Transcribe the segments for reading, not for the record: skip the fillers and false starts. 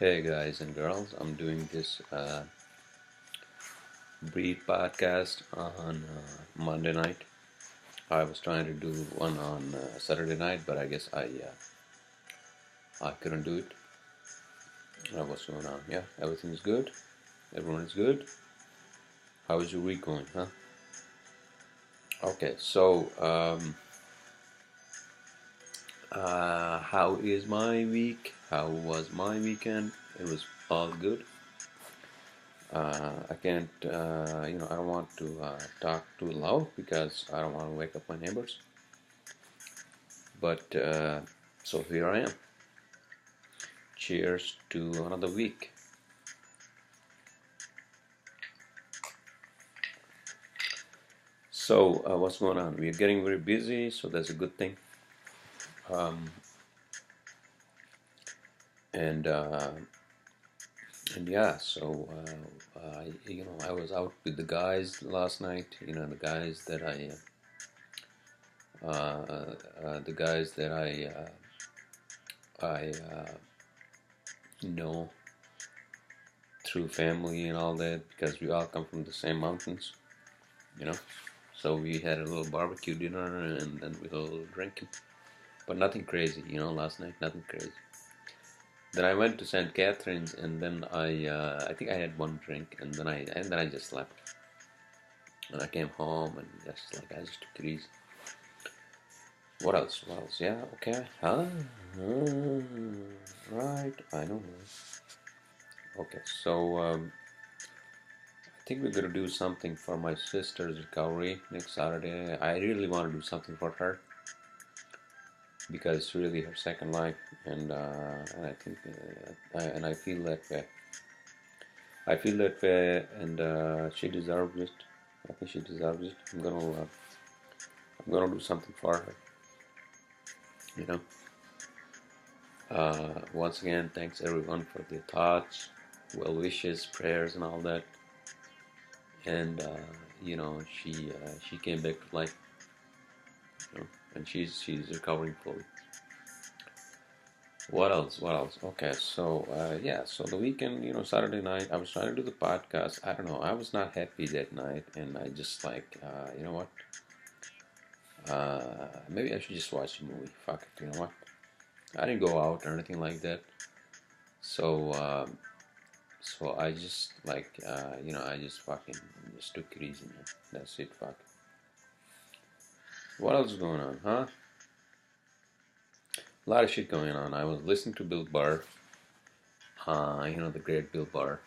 Hey guys and girls, I'm doing this brief podcast on Monday night. I was trying to do one on Saturday night, but I guess I couldn't do it. What's going on? Yeah, everything's good. Everyone is good. How is your week going, huh? Okay, so how is my week? How was my weekend? It was all good. I can't, I don't want to talk too loud because I don't want to wake up my neighbors. But so here I am. Cheers to another week. So what's going on? We are getting very busy, so that's a good thing. Um, and yeah, so I was out with the guys last night. The guys that I know through family and all that, because we all come from the same mountains, you know. So we had a little barbecue dinner and then we had a little drinking, but nothing crazy, last night, nothing crazy. Then I went to St. Catherine's and then I think I had one drink and then I just slept. And I came home and I just took it easy. What else? What else? Yeah, okay. Huh? Right, I know. Okay, so I think we're gonna do something for my sister's recovery next Saturday. I really want to do something for her because it's really her second life, and I think I feel that way. I feel that way, and she deserves it. I think she deserves it. I'm gonna do something for her. You know. Once again, thanks everyone for their thoughts, well wishes, prayers, and all that. And she came back to life. And she's recovering fully. What else? What else? Okay, so yeah, so the weekend, Saturday night, I was trying to do the podcast. I don't know, I was not happy that night, and I just you know what? Maybe I should just watch a movie. Fuck it, you know what? I didn't go out or anything like that, so I just I just fucking just took it easy, man. That's it. Fuck. What else is going on, huh? A lot of shit going on. I was listening to Bill Burr. The great Bill Burr,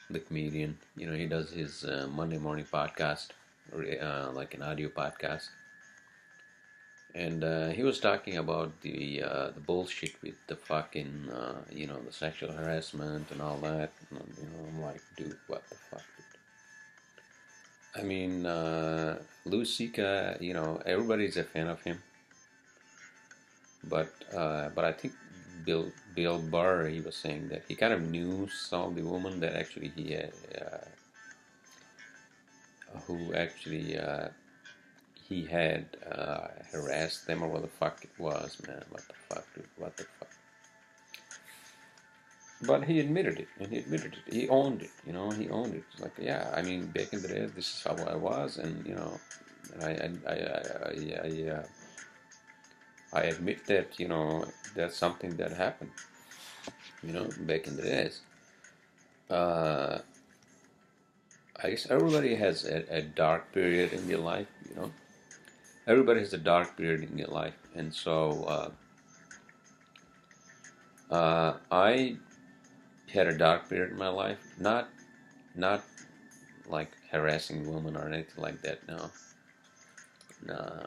the comedian. He does his Monday morning podcast, like an audio podcast, and he was talking about the bullshit with the fucking the sexual harassment and all that. And, I'm like, dude, what the fuck? I mean, Louis C.K. Everybody's a fan of him, but I think Bill Burr, he was saying that he kind of knew some of the women that actually he had, who actually he had harassed them, or what the fuck it was, man. What the fuck, dude? What the fuck? But he admitted it, and he admitted it. He owned it, He owned it. It's like, yeah, I mean, back in the day, this is how I was, and I admit that, that's something that happened, back in the days. I guess everybody has a dark period in their life, Everybody has a dark period in their life, and so I had a dark period in my life. Not like harassing women or anything like that. No,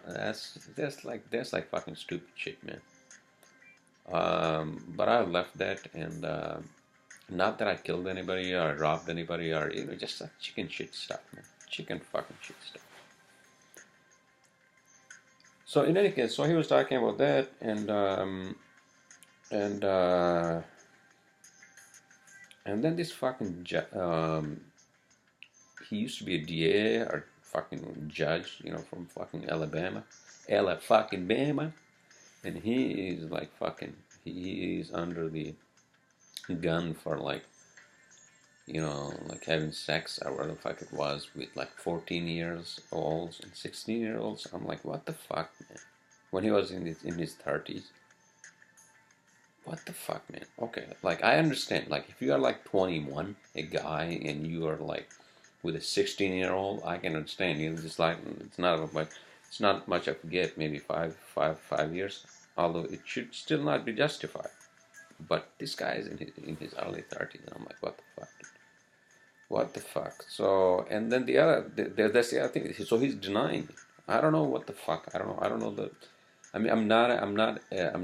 that's like fucking stupid shit, man. But I left that, and not that I killed anybody or robbed anybody or just like chicken shit stuff, man. Chicken fucking shit stuff. So in any case, so he was talking about that, and then this fucking he used to be a DA or fucking judge, from fucking Alabama, fucking Bama, and he is like fucking, he is under the gun for like, like having sex or whatever the fuck it was with like 14 years olds and 16-year olds. I'm like, what the fuck, man? When he was in his 30s. What the fuck, man? Okay, like I understand. Like if you are like 21, a guy, and you are like with a 16-year-old, I can understand. Just like it's not much of a gap. Maybe 5 years. Although it should still not be justified. But this guy is in his early 30s, and I'm like, what the fuck, dude? What the fuck? So, and then that's the other thing. So he's denying it. I don't know what the fuck. I don't know. I don't know the. I mean, I'm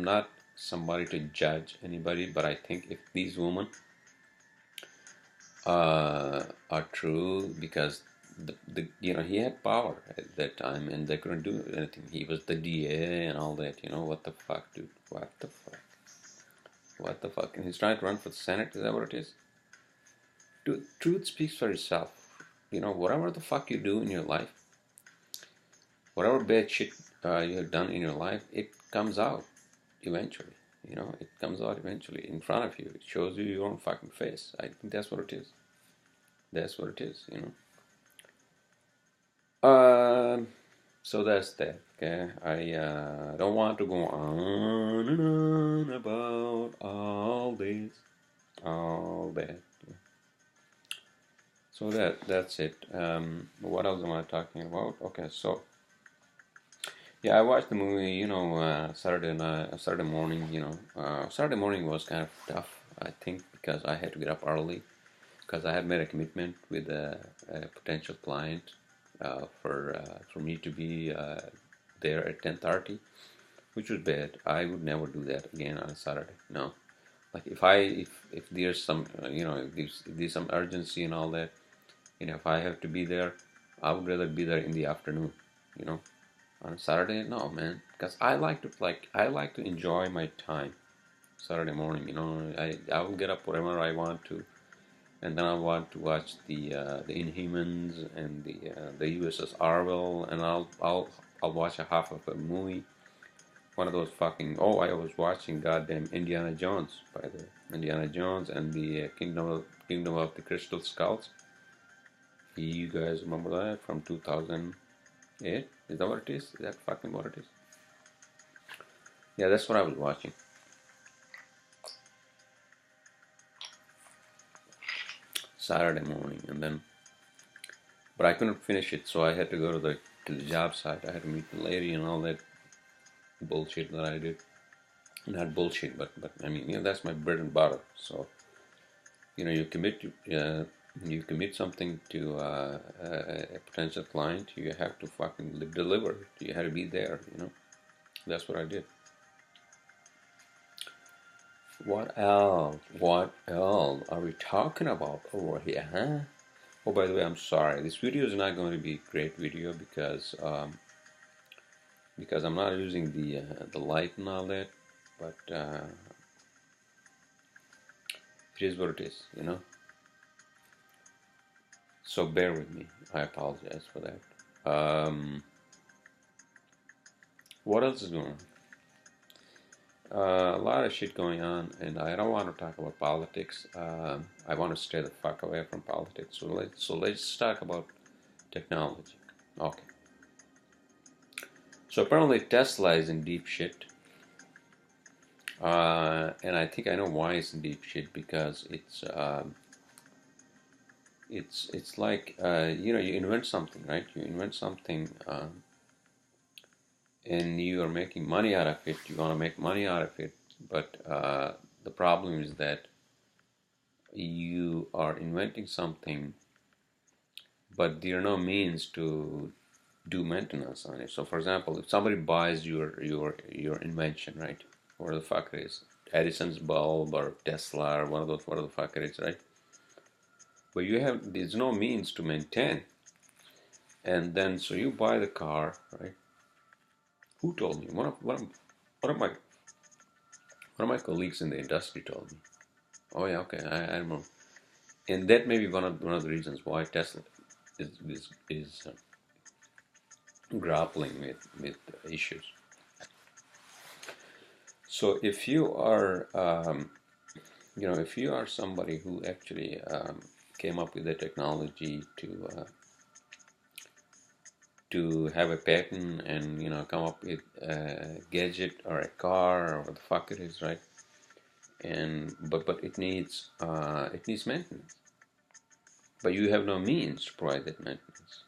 not somebody to judge anybody, but I think if these women are true, because he had power at that time and they couldn't do anything. He was the DA and all that. What the fuck, dude? What the fuck? What the fuck? And he's trying to run for the Senate. Is that what it is? Dude, truth speaks for itself. Whatever the fuck you do in your life, whatever bad shit you have done in your life, it comes out eventually. It comes out eventually in front of you. It shows you your own fucking face. I think that's what it is. That's what it is. So that's that. Okay, I don't want to go on and on about all this, all that. So that's it. What else am I talking about? Okay, so yeah, I watched the movie. Saturday morning. Saturday morning was kind of tough. I think because I had to get up early because I had made a commitment with a potential client for me to be there at 10:30, which was bad. I would never do that again on a Saturday. No, like if there's some if there's some urgency and all that, if I have to be there, I would rather be there in the afternoon. On a Saturday, no, man, because I like to enjoy my time. Saturday morning, I will get up whenever I want to, and then I want to watch the Inhumans and the USS Arvel, and I'll watch a half of a movie. One of those fucking I was watching goddamn Indiana Jones, by the way. Indiana Jones and the Kingdom of the Crystal Skulls. You guys remember that from 2008? Is that what it is? Is that fucking what it is? Yeah, that's what I was watching. Saturday morning, but I couldn't finish it, so I had to go to the job site. I had to meet the lady and all that bullshit that I did. Not bullshit, but I mean, that's my bread and butter. So, you commit something to a potential client, you have to fucking deliver it. You have to be there. That's what I did. What else? What else are we talking about over here, huh? Oh, by the way, I'm sorry. This video is not going to be a great video because I'm not using the light and all that. But it is what it is, So bear with me. I apologize for that. What else is going on? A lot of shit going on, and I don't want to talk about politics. I want to stay the fuck away from politics. So let's talk about technology. Okay. So apparently Tesla is in deep shit, and I think I know why it's in deep shit, because it's like you invent something, right? You invent something. And you are making money out of it, you want to make money out of it, but the problem is that you are inventing something, but there are no means to do maintenance on it. So, for example, if somebody buys your invention, right, where the fuck it is, Edison's bulb or Tesla or one of those, whatever the fuck it is, right? But there's no means to maintain, and then so you buy the car, right? Who told me? One of my colleagues in the industry told me. Oh yeah, okay, I remember. And that may be one of the reasons why Tesla is grappling with issues. So if you are You know, if you are somebody who actually came up with the technology to have a patent and come up with a gadget or a car or what the fuck it is, right? And but it needs maintenance, but you have no means to provide that maintenance,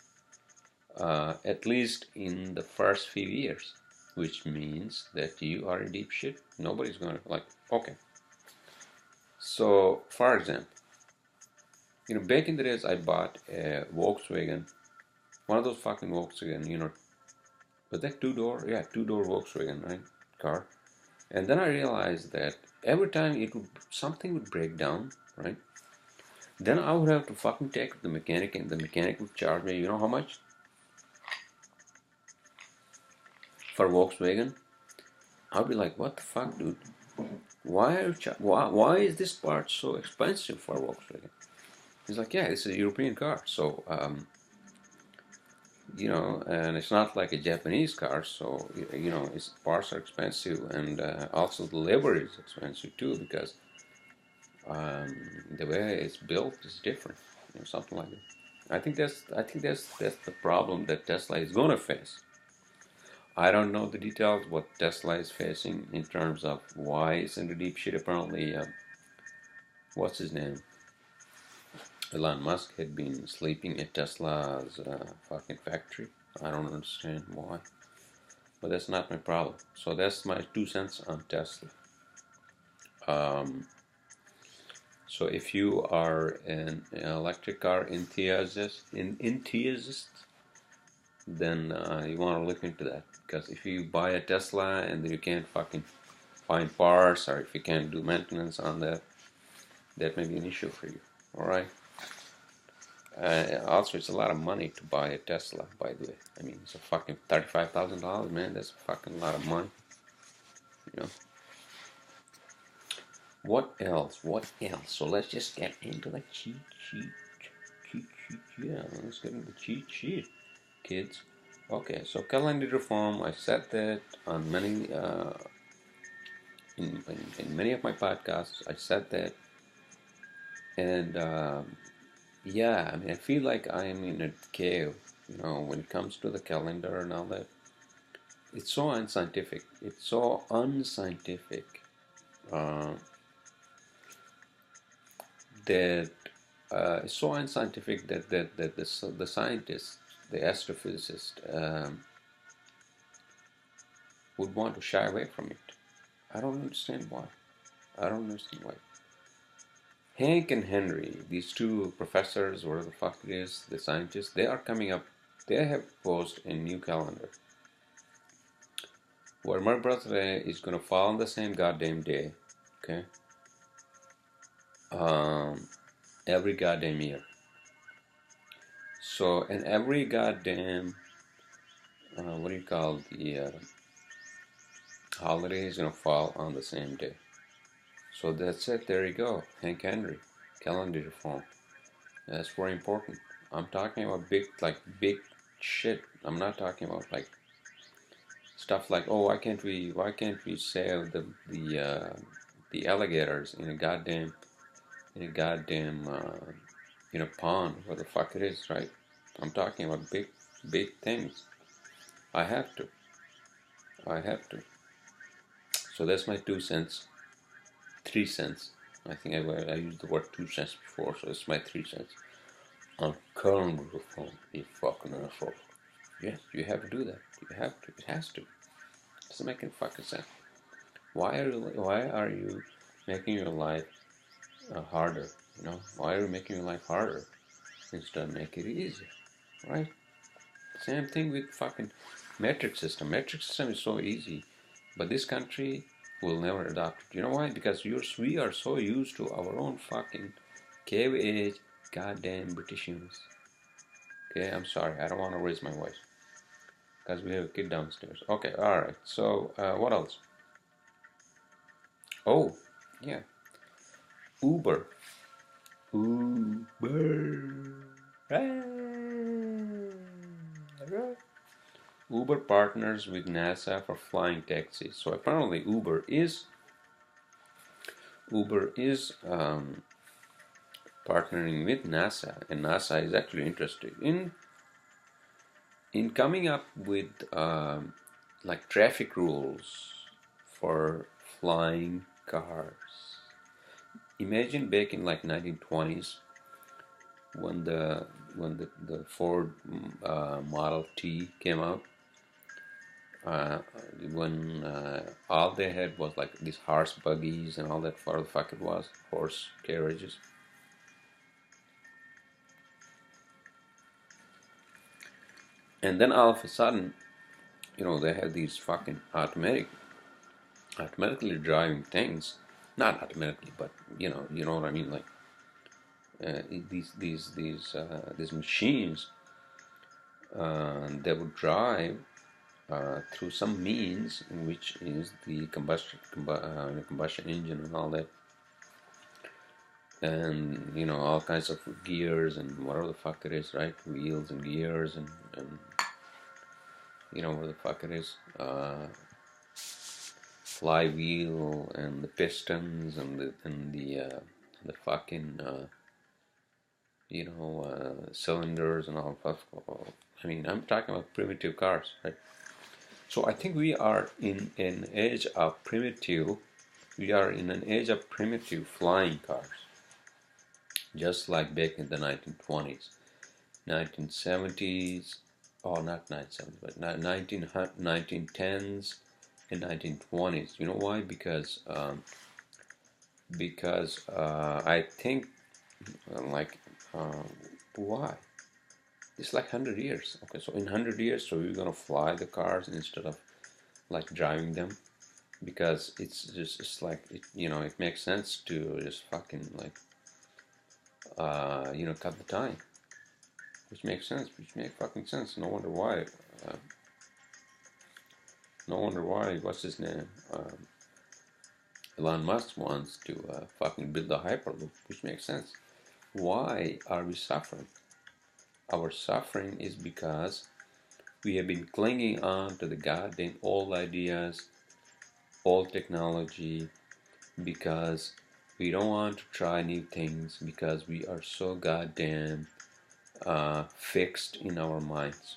at least in the first few years, which means that you are in deep shit. Nobody's gonna like, okay. So, for example, back in the days, I bought a Volkswagen, one of those fucking Volkswagen, was that two-door? Yeah, two-door Volkswagen, right? Car. And then I realized that every time something would break down, right? Then I would have to fucking take it to the mechanic, and the mechanic would charge me, you know how much? For Volkswagen? I'd be like, what the fuck, dude? Why is this part so expensive for Volkswagen? He's like, yeah, it's a European car, so and it's not like a Japanese car, so its parts are expensive, and also the labor is expensive too because the way it's built is different, something like that. I think that's the problem that Tesla is gonna face. I don't know the details what Tesla is facing in terms of why it's in the deep shit. Apparently, what's his name? Elon Musk had been sleeping at Tesla's fucking factory. I don't understand why, but that's not my problem. So that's my 2 cents on Tesla. Um, so if you are an electric car enthusiast, then you want to look into that, because if you buy a Tesla and you can't fucking find parts, or if you can't do maintenance on that, that may be an issue for you. All right. Also, it's a lot of money to buy a Tesla, by the way. I mean, it's a fucking $35,000, man. That's a fucking lot of money. You know. What else? What else? So let's just get into the cheat sheet. Cheat sheet. Yeah, let's get into the cheat sheet, kids. Okay, so calendar reform. I said that on many in many of my podcasts. I said that, and yeah, I mean, I feel like I am in a cave. When it comes to the calendar and all that, it's so unscientific. It's so unscientific uh, that it's so unscientific that the scientists, the astrophysicists, would want to shy away from it. I don't understand why. I don't understand why. Hank and Henry, these two professors, whatever the fuck it is, the scientists, they are coming up. They have proposed a new calendar where my birthday is gonna fall on the same goddamn day. Okay. Um, every goddamn year. So, and every goddamn, what do you call the holiday is gonna fall on the same day. So that's it. There you go. Hank Henry, calendar reform. That's very important. I'm talking about big shit. I'm not talking about like stuff like, oh, why can't we save the alligators in a goddamn pond, where the fuck it is, right? I'm talking about big things. I have to. I have to. So that's my 2 cents. 3 cents. I think I used the word 2 cents before, so it's my 3 cents on calendar reform. You fucking asshole. Yes, you have to do that. You have to. It has to. It doesn't make any fucking sense. Why are you making your life harder? Why are you making your life harder instead of make it easier? Right? Same thing with fucking metric system. Metric system is so easy, but this country will never adopt it. You know why? Because we are so used to our own fucking cave age goddamn British units. Okay, I'm sorry. I don't want to raise my voice because we have a kid downstairs. Okay, all right. So what else? Oh, yeah, Uber. Uber. Uber partners with NASA for flying taxis. So apparently Uber is Uber is partnering with NASA, and NASA is actually interested in coming up with like traffic rules for flying cars. Imagine back in like 1920s when the Ford Model T came out. Uh, when all they had was like these horse buggies and all that, what the fuck it was, horse carriages. And then all of a sudden, they had these fucking automatically driving things. Not automatically, but you know what I mean. Like these machines that would drive through some means, which is the combustion engine and all that, and all kinds of gears and whatever the fuck it is, right? Wheels and gears and what the fuck it is, flywheel and the pistons and the fucking cylinders and all that. I mean, I'm talking about primitive cars, right? So I think we are in an age of primitive. We are in an age of primitive flying cars, just like back in the 1920s, 1970s. Oh, not 1970s, but 1910s and 1920s. You know why? Because I think like why? It's like 100 years. Okay, so in 100 years, so we're gonna fly the cars instead of like driving them, because it's like it makes sense to just fucking like cut the time, which makes fucking sense. No wonder why. Uh, no wonder why. What's his name? Elon Musk wants to fucking build a hyperloop, which makes sense. Why are we suffering? Our suffering is because we have been clinging on to the goddamn old ideas, old technology, because we don't want to try new things, because we are so goddamn fixed in our minds.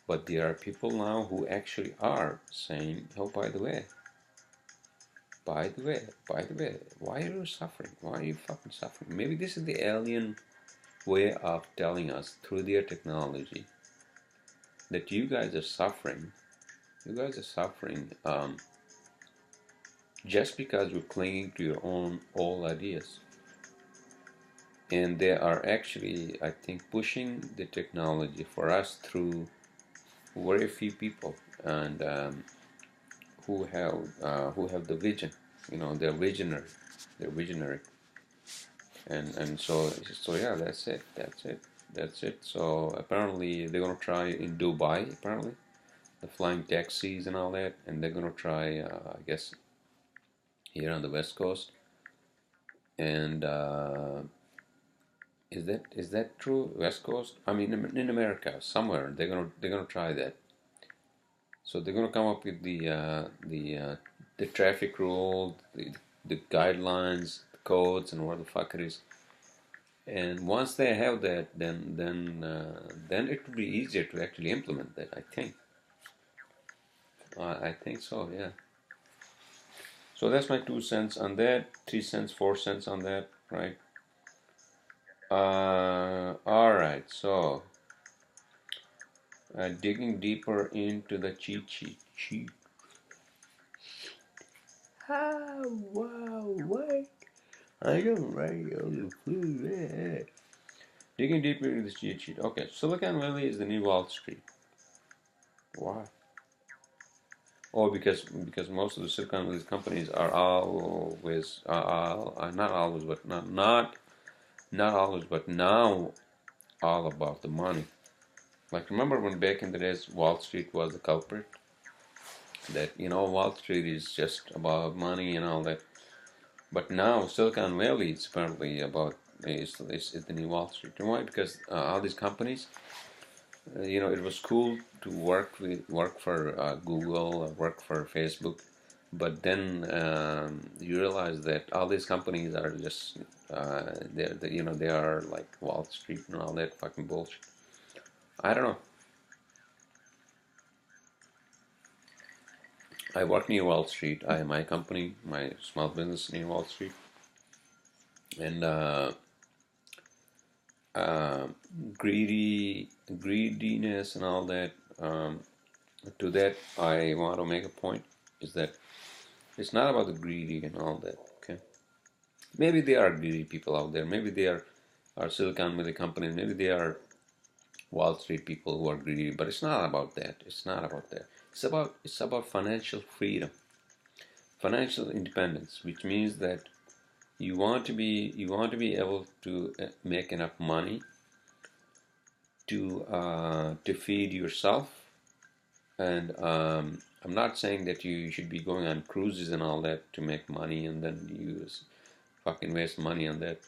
But there are people now who actually are saying, oh, by the way, why are you suffering? Why are you fucking suffering? Maybe this is the alien way of telling us through their technology that you guys are suffering. You guys are suffering just because you're clinging to your own old ideas. And they are actually, I think, pushing the technology for us through very few people, and who have the vision. They're visionary. They're visionary. And so yeah, that's it. So apparently they're gonna try in Dubai. Apparently, the flying taxis and all that, and they're gonna try, I guess, here on the West Coast. And is that true? West Coast? I mean, in America, somewhere they're gonna try that. So they're gonna come up with the traffic rule, the guidelines, the codes, and what the fuck it is. And once they have that, then it will be easier to actually implement that. I think. I think so. Yeah. So that's my 2 cents on that. 3 cents, 4 cents on that. Right. All right. So digging deeper into the cheat sheet. Oh, wow, what? I don't write all the food. Digging deeper into the cheat sheet. Okay, Silicon Valley is the new Wall Street. Why? Oh, because most of the Silicon Valley companies are always, not always, but not always, but now all about the money. Like, remember when back in the days Wall Street was the culprit? That Wall Street is just about money and all that. But now Silicon Valley is apparently about is the new Wall Street. And why? Because all these companies, it was cool to work for Google, or work for Facebook, but then you realize that all these companies are just they are like Wall Street and all that fucking bullshit. I don't know. I work near Wall Street. I have my company, my small business near Wall Street, and uh, greediness and all that. To that, I want to make a point: is that it's not about the greedy and all that. Okay, maybe there are greedy people out there. Maybe they are Silicon Valley companies. Maybe they are Wall Street people who are greedy. But it's not about that. It's not about that. It's about financial freedom, financial independence, which means that you want to be able to make enough money to feed yourself. And I'm not saying that you should be going on cruises and all that to make money and then you fucking waste money on that.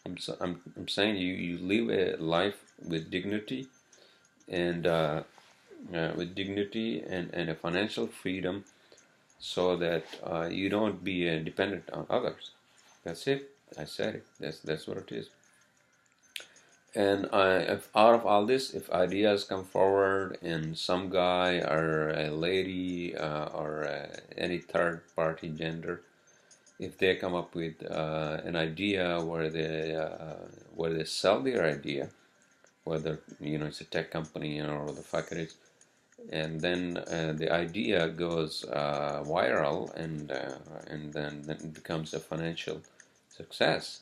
I'm saying you live a life with dignity and and a financial freedom, so that you don't be dependent on others. That's it. I said it. That's what it is. And if out of all this, if ideas come forward and some guy or a lady or any third party gender, if they come up with an idea where they sell their idea, whether it's a tech company or what the fuck it is, and then the idea goes viral and then it becomes a financial success.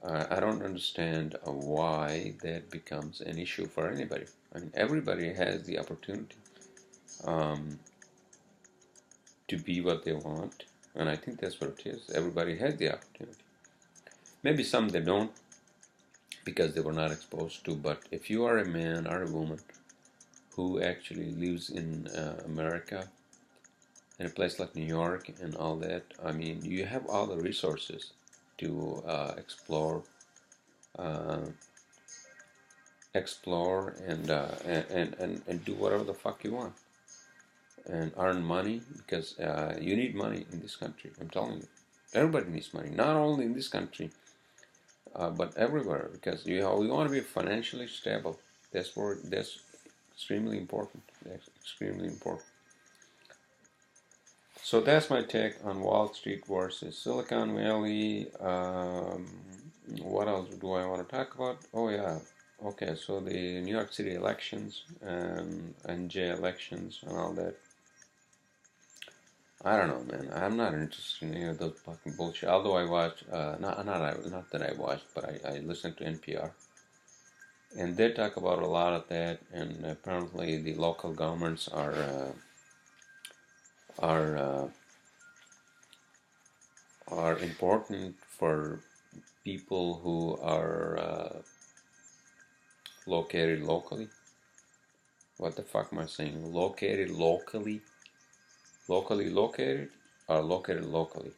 I don't understand why that becomes an issue for anybody. I mean, everybody has the opportunity um, to be what they want, and I think that's what it is. Everybody has the opportunity. Maybe some they don't because they were not exposed to, but if you are a man or a woman who actually lives in America, in a place like New York and all that, I mean, you have all the resources to uh, explore and do whatever the fuck you want and earn money, because you need money in this country. I'm telling you, everybody needs money, not only in this country but everywhere, because we want to be financially stable. That's extremely important. That's extremely important. So that's my take on Wall Street versus Silicon Valley. What else do I want to talk about? Oh yeah, okay. So the New York City elections and NJ elections and all that. I don't know, man. I'm not interested in any of those fucking bullshit. Although I watch, not that I watched, but I listen to NPR, and they talk about a lot of that. And apparently, the local governments are are important for people who are located locally. What the fuck am I saying? Located locally, locally located, or located locally.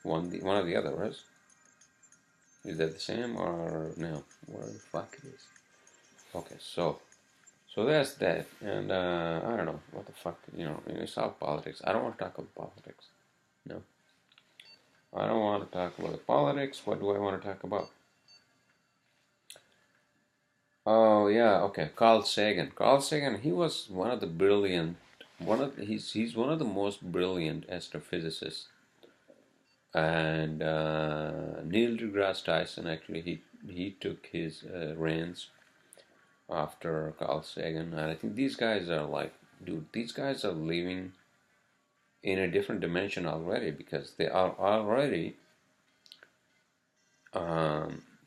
One or the other, right? Is that the same or no? What the fuck it is? Okay, so that's that, and I don't know what the fuck. It's all politics. I don't want to talk about politics. No, I don't want to talk about politics. What do I want to talk about? Oh yeah, okay. Carl Sagan. Carl Sagan. He was one of the brilliant. He's one of the most brilliant astrophysicists. And Neil deGrasse Tyson, actually, he took his reins after Carl Sagan, and I think these guys are like, dude, these guys are living in a different dimension already, because they are already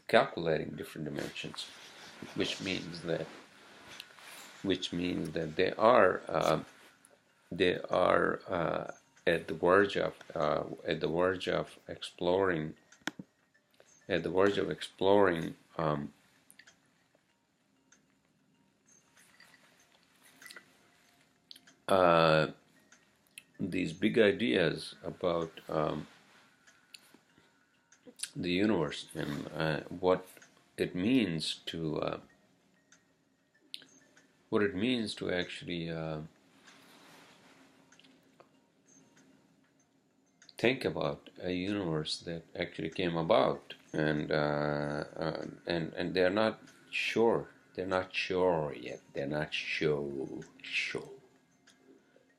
calculating different dimensions, which means that they are at the verge of exploring uh, these big ideas about the universe and it means to uh, what it means to actually think about a universe that actually came about, and they're not sure. They're not sure yet. They're not sure.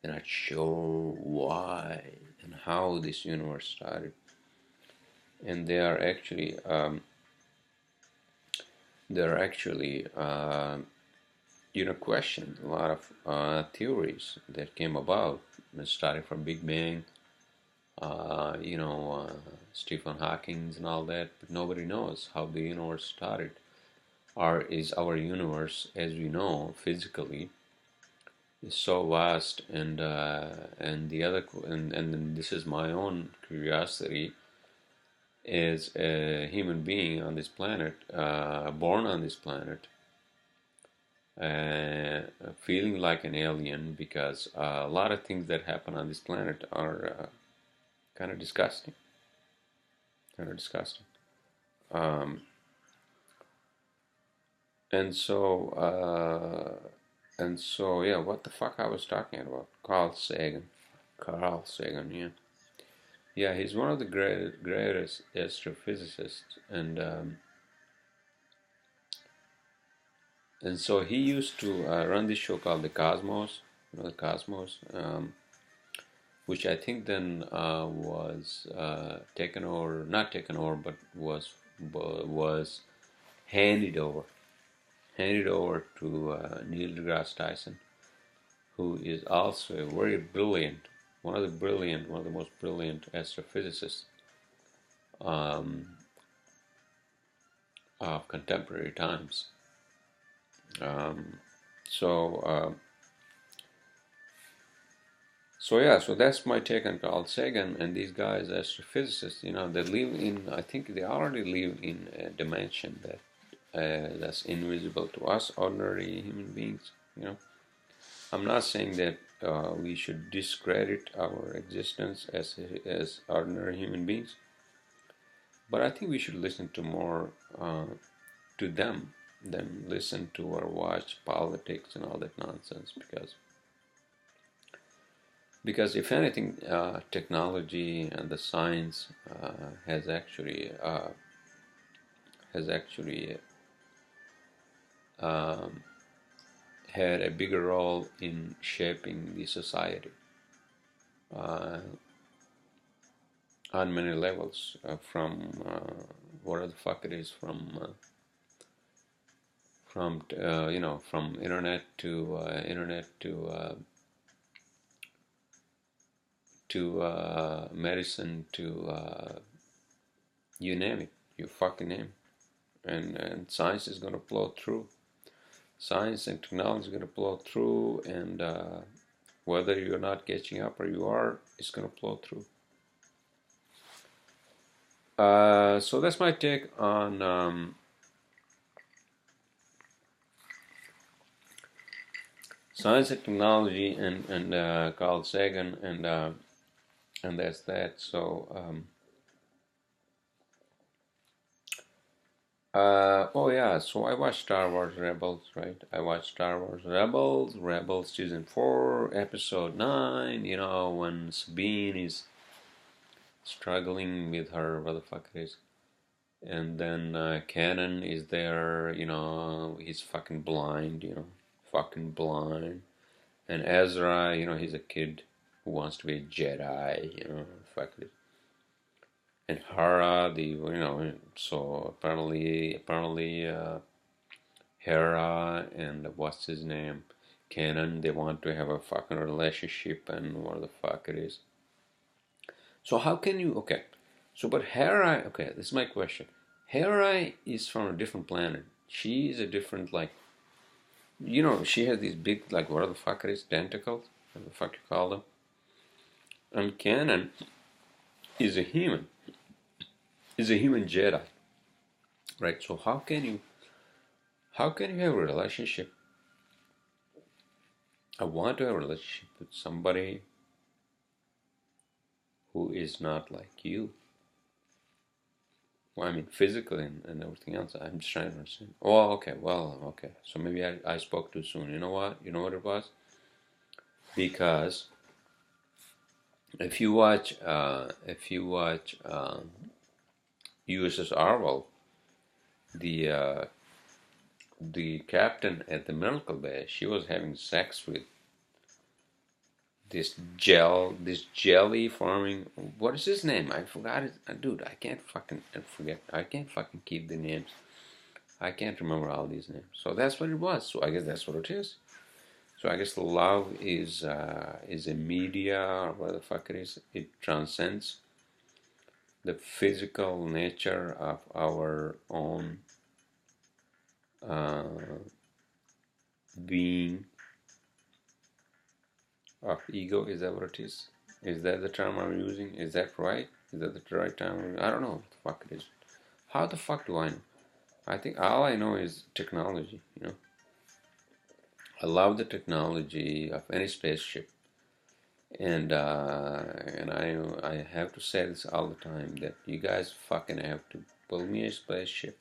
They're not sure why and how this universe started, and they are actually questioned a lot of theories that came about, starting from Big Bang, uh, you know, uh, Stephen Hawking's and all that, but nobody knows how the universe started. Or is our universe, as we know, physically, is so vast, and the other, and then this is my own curiosity as a human being on this planet, born on this planet, uh, feeling like an alien because a lot of things that happen on this planet are kind of disgusting, kind of disgusting. Um, and so, yeah, what the fuck I was talking about? Carl Sagan. Carl Sagan, yeah. Yeah, he's one of the greatest astrophysicists, and so he used to run this show called The Cosmos, the Cosmos, which I think then was taken over, not taken over, but was handed over, handed over to Neil deGrasse Tyson, who is also a very brilliant, one of the most brilliant astrophysicists um, of contemporary times. Um, so, uh, so that's my take on Carl Sagan and these guys, astrophysicists. They live in. I think they already live in a dimension that's invisible to us, ordinary human beings. I'm not saying that we should discredit our existence as ordinary human beings, but I think we should listen to more to them than listen to or watch politics and all that nonsense. Because if anything, technology and the science has actually um, had a bigger role in shaping the society uh, on many levels, from whatever the fuck it is, from internet to medicine to you name it, you fucking name it. And science is going to blow through. Science and technology is going to blow through, and whether you're not catching up or you are, it's going to blow through. So that's my take on science and technology and Carl Sagan, and that's that. So oh yeah, so I watched Star Wars Rebels, right? I watched Star Wars Rebels season 4, episode 9. When Sabine is struggling with her, what the fuck it is, and then Canon is there. He's fucking blind. Fucking blind. And Ezra, he's a kid who wants to be a Jedi. Fuck it. And Hera, so apparently, Hera and what's his name, Canon, they want to have a fucking relationship, and what the fuck it is. So how can you? Okay, so but Hera. Okay, this is my question. Hera is from a different planet. She is a different, like, she has these big, like, what the fuck it is, tentacles. What the fuck you call them? And Canon is a human. Is a human Jedi, right? So how can you have a relationship? I want to have a relationship with somebody who is not like you. Well, I mean, physically and everything else. I'm just trying to understand. Oh, okay. Well, okay. So maybe I spoke too soon. You know what? You know what it was? Because if you watch USS Arwell, the the captain at the medical bay, she was having sex with this jelly forming. What is his name? I forgot it. Dude, I can't fucking forget. I can't fucking keep the names. I can't remember all these names. So that's what it was. So I guess that's what it is. So I guess love is a media or what the fuck it is. It transcends the physical nature of our own uh, being of ego. Is that what it is? Is that the term I'm using? Is that right? Is that the right term? I don't know what the fuck it is. How the fuck do I know? I think all I know is technology. I love the technology of any spaceship, and I have to say this all the time that you guys fucking have to build me a spaceship.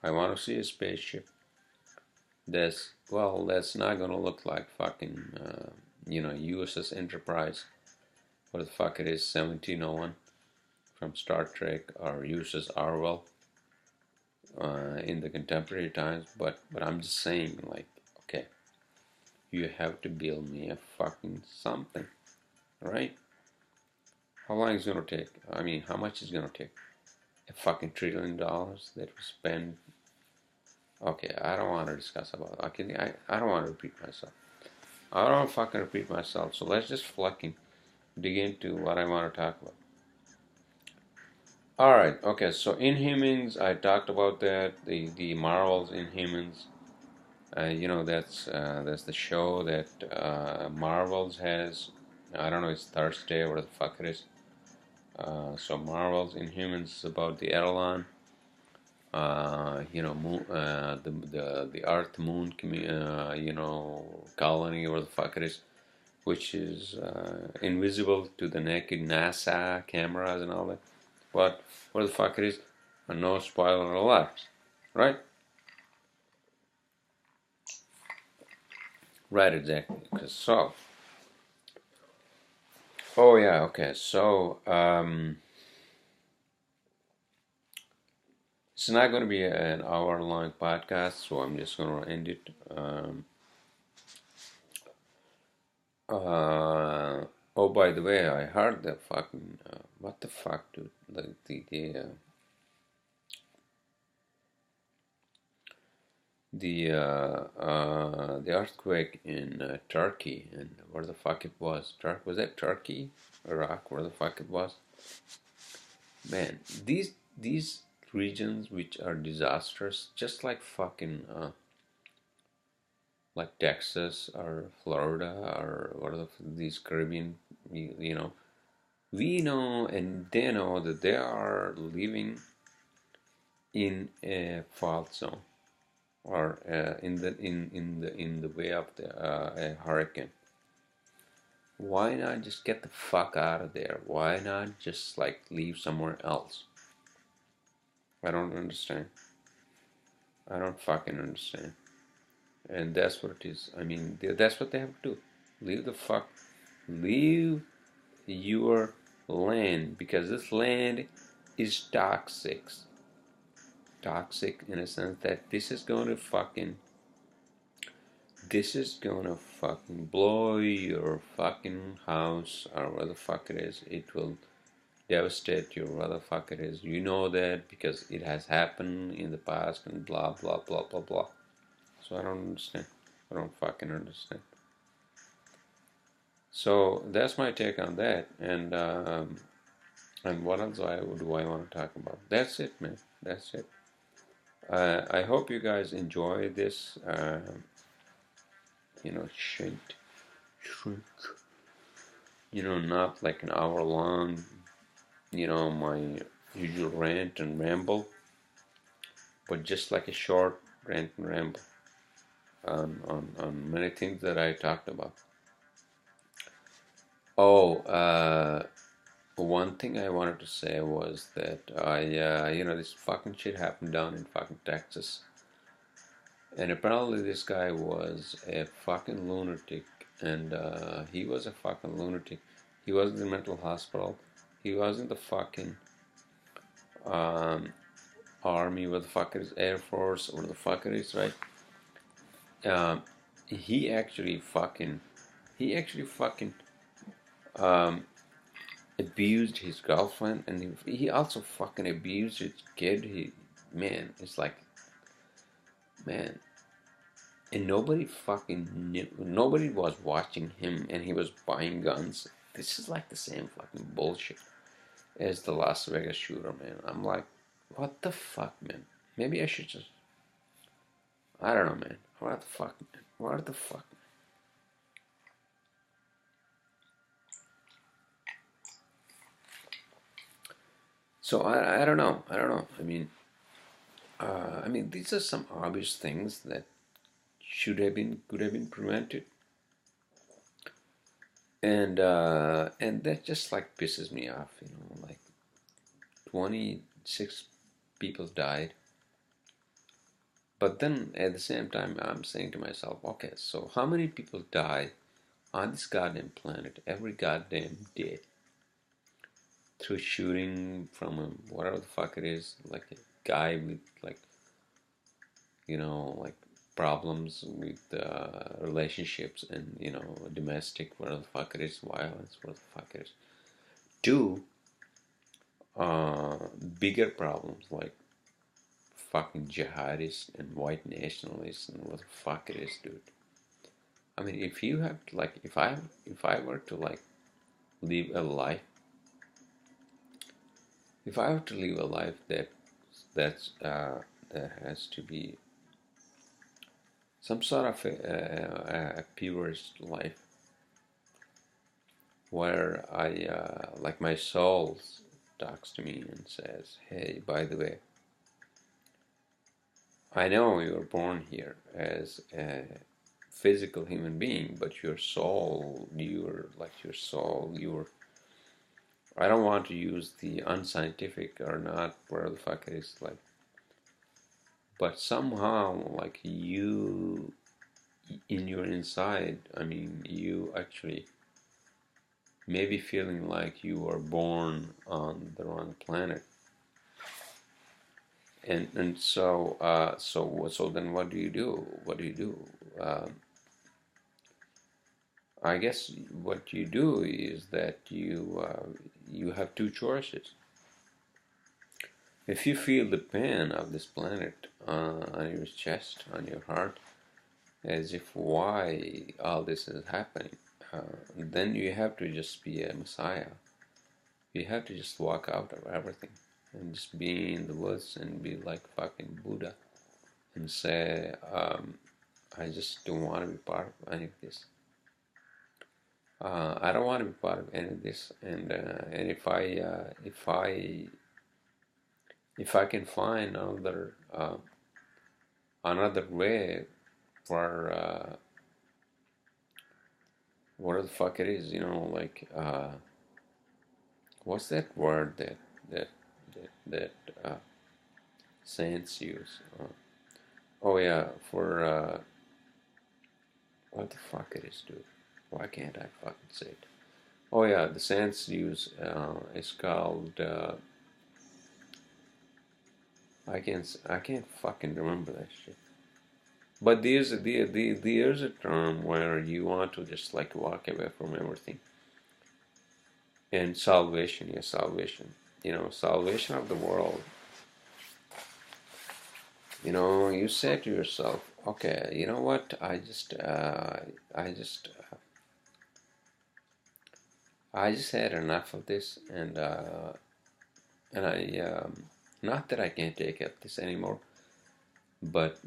I want to see a spaceship that's not gonna look like fucking USS Enterprise, what the fuck it is, 1701 from Star Trek, or USS Arwell in the contemporary times. But I'm just saying, like, okay, you have to build me a fucking something, right? How long is it gonna take? I mean, how much is it gonna take? A fucking $1 trillion that we spend. Okay, I don't want to discuss about it. I don't want to repeat myself. I don't fucking repeat myself. So let's just fucking dig into what I want to talk about. All right. Okay. So Inhumans, I talked about that. The Marvels Inhumans. That's the show that Marvels has. I don't know. It's Thursday or the fuck it is. So Marvels Inhumans is about the Erlan. Moon, the Earth Moon, colony or the fuck it is, which is invisible to the naked NASA cameras and all that. But what the fuck it is? No spoiler alert, right? Right, exactly. Oh yeah, okay. So it's not going to be an hour-long podcast, so I'm just going to end it. Oh, by the way, I heard the fucking what the fuck, dude? The earthquake in Turkey, and where the fuck it was? Was that Turkey, Iraq? Where the fuck it was? Man, these regions which are disastrous, just like fucking like Texas or Florida or what are these Caribbean, we know and they know that they are living in a fault zone, or in the way of a hurricane. Why not just get the fuck out of there? Why not just like leave somewhere else? I don't understand. I don't fucking understand. And that's what it is. I mean, that's what they have to do. Leave your land, because this land is toxic. Toxic in a sense that this is gonna fucking blow your fucking house, or what the fuck it is. It will devastate your what the fuck it is. You know that because it has happened in the past and blah blah blah blah blah. So I don't understand. I don't fucking understand. So that's my take on that. And what else do I want to talk about? That's it, man. That's it. I hope you guys enjoy this. Shrink, not like an hour long. My usual rant and ramble, but just like a short rant and ramble on many things that I talked about. Oh, one thing I wanted to say was that this fucking shit happened down in fucking Texas. And apparently this guy was a fucking lunatic. And he was a fucking lunatic. He was in the mental hospital. He was in the fucking um, army, what the fuck it is, Air Force, or the fuck it is, right? Um, he actually fucking, he actually fucking um, abused his girlfriend, and he also fucking abused his kid. Man, it's like, man, and nobody fucking knew, nobody was watching him, and he was buying guns. This is like the same fucking bullshit as the Las Vegas shooter, man. I'm like, what the fuck, man? Maybe I should just, I don't know, man. What the fuck, man? What the fuck? So I don't know. I don't know. I mean, these are some obvious things that could have been prevented, and that just like pisses me off. You know, like 26 people died, but then at the same time, I'm saying to myself, okay, so how many people die on this goddamn planet every goddamn day through shooting from whatever the fuck it is, like a guy with like, you know, like problems with relationships and, you know, domestic, whatever the fuck it is, violence, whatever the fuck it is, to uh, bigger problems like fucking jihadists and white nationalists and what the fuck it is, dude. I mean, if you have to, like, if I were to like live a life, if I were to live a life that has to be some sort of a purest life, where I like my soul talks to me and says, "Hey, by the way, I know you were born here as a physical human being, but your soul, you're like your soul, you're." I don't want to use the unscientific or not, where the fuck it is, like, but somehow, like you, in your inside, I mean, you actually maybe feeling like you were born on the wrong planet, and so so then what do you do? What do you do? I guess what you do is that you have two choices. If you feel the pain of this planet on your chest, on your heart, as if why all this is happening, then you have to just be a messiah. You have to just walk out of everything and just be in the woods and be like fucking Buddha and say, I just don't want to be part of any of this. I don't want to be part of any of this, and if I can find another way for what the fuck it is, you know, like what's that word that that saints use? Oh yeah, for what the fuck it is, dude? Why can't I fucking say it? Oh yeah, the saints use is called. I can't fucking remember that shit. But there's a term where you want to just like walk away from everything. And salvation, yes, salvation. You know, salvation of the world. You know, you say to yourself, okay, you know what? I just had enough of this, and not that I can't take up this anymore, but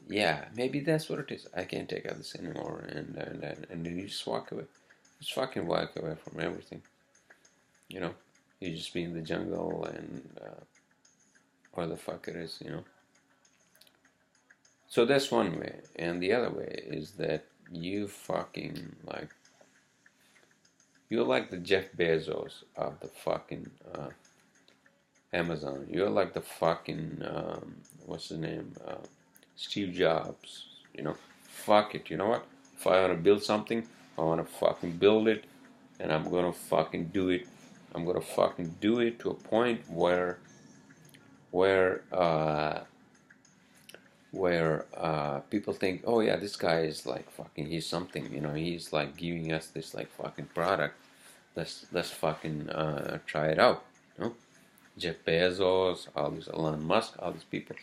yeah, maybe that's what it is. I can't take up this anymore, and then you just walk away, just fucking walk away from everything. You know, you just be in the jungle and or the fuck it is, you know. So that's one way, and the other way is that you fucking like you're like the Jeff Bezos of the fucking Amazon. You're like the fucking what's his name, Steve Jobs. You know, fuck it. You know what? If I want to build something, I want to fucking build it, and I'm gonna fucking do it. I'm gonna fucking do it to a point where people think, oh yeah, this guy is like fucking, he's something, he's like giving us this like fucking product. Let's fucking try it out. You know? Jeff Bezos, all these Elon Musk, all these people,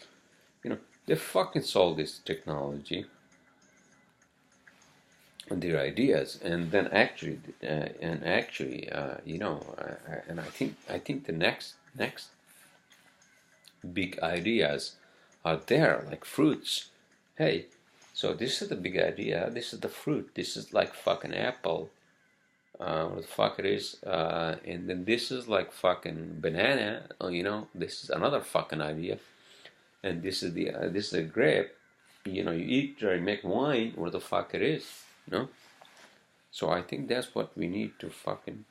they fucking sold this technology and their ideas, and then and I think the next big ideas are there, like fruits. Hey, so this is the big idea. This is the fruit. This is like fucking apple. What the fuck it is? And then this is like fucking banana. This is another fucking idea. And this is a grape. You eat or you make wine. What the fuck it is? So I think that's what we need to fucking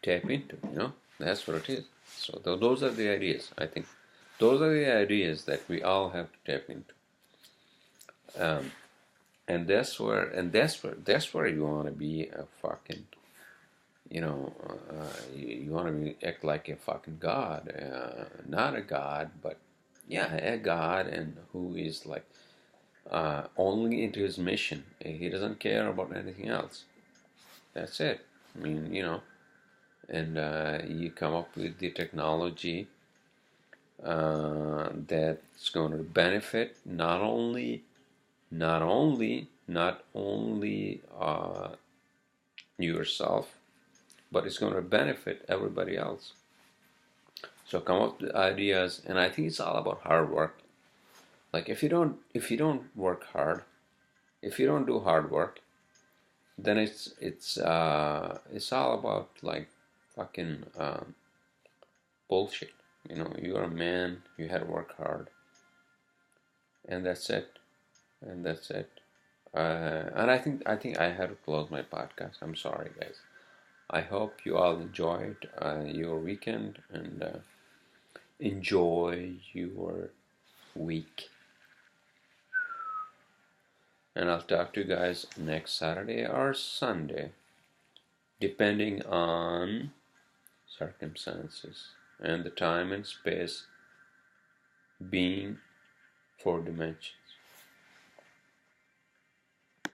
tap into. That's what it is. So those are the ideas. I think those are the ideas that we all have to tap into. And that's where you want to be a fucking, you want to act like a fucking god, not a god, but yeah, a god, and who is like only into his mission. He doesn't care about anything else. That's it. I mean, and you come up with the technology that's going to benefit not only yourself, but it's going to benefit everybody else. So come up with ideas, and I think it's all about hard work. Like if you don't work hard, if you don't do hard work, then it's all about like fucking bullshit. You're a man, you had to work hard, and that's it. And that's it. And I think I had to close my podcast. I'm sorry, guys. I hope you all enjoyed your weekend, and enjoy your week. And I'll talk to you guys next Saturday or Sunday, depending on circumstances and the time and space being 4 dimensions.